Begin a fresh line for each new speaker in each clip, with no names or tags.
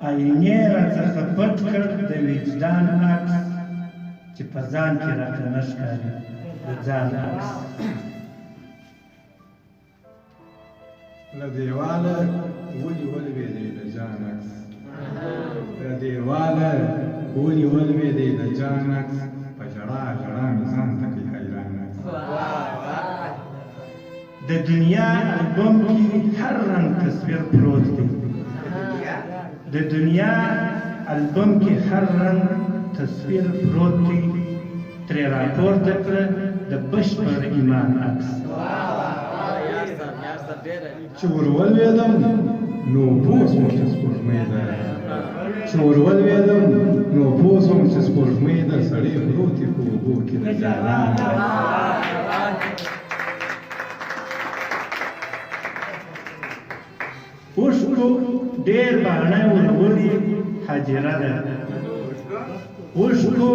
آینې راڅخه پټ کړ د وجدان عکس چې په ځان کې راته نه ښکاري د ځان عکس
له دیواله ولې ولوېدې د جان عکس له دیواله ولې ولوېدې د جان عکس په ژړا ژړا مې ځان ته کړي حیران عکس
د دنیا البوم کې هر رنګ تصویر پروت دی د دنیا البوم کې هر رنګ تصویر پروت دی ترې راپورته کړه د بشپړ ایمان عکس
چې ور ولوېدم نو پوه شوم چې سپوږمۍ ده چې ور ولوېدم نو پوه شوم چې سپوږمۍ ده سړی پروت یې په اوبو کې د جانان
اوښکو ډېر باڼه ورغلي حاجره ده اوښکو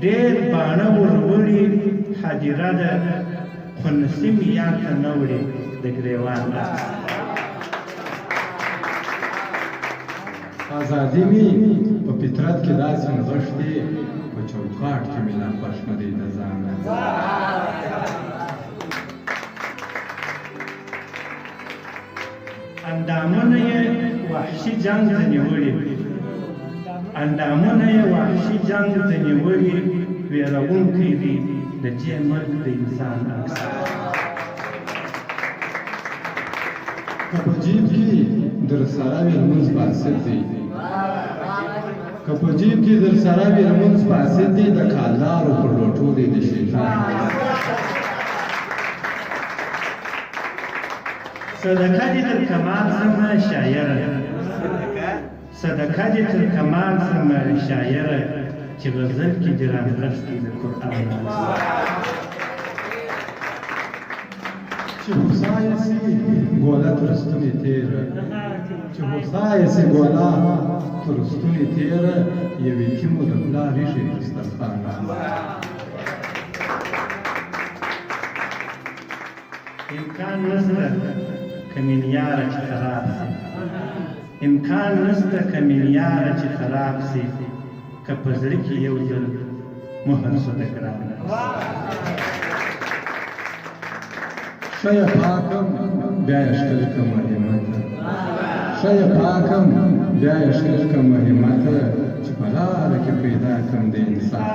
ډېر باڼه ورغلي حاجره ده خو نسیم یاد ته نه وړي د ګریوان عکس
ازادي مې په فطرت کې داسې نغښتې په چوکاټ کې مې لا خوښ نه دی د ځان
اندامونه یې وحشي جنګ ته نیولي اندامونه یې وحشي جنګ ته نیولي ویرونکی دی د دې مرګ د انسان عکس
که په جیب کې در سره وي لمونځ فاسد دی که په جیب کې در سره وي لمونځ فاسد دی د کالدارو پر لوټو دی د شیطان
صدقه دې تر کمال سمه شاعره صدقه دې تر کمال سمه شاعره چې غزل کې دې رانغښتي د قرآن
چې هوسا یې سي ګوله تر ستوني تېره چې هوسا یې سي ګوله تر ستوني تېره یو یتیمو د پلار ایښی دسترخوان
امکان نشته که میلیاره چې خراب سي امکان نشته که میلیاره چې خراب سي که په زړه کې یو ځل مهر شو د ګران
ښه یې پاکم بیا یې ښکل کړمه همته ښه یې پاکم بیا یې ښکل کړمه همته چې په لاره کې پیدا کړم د انسان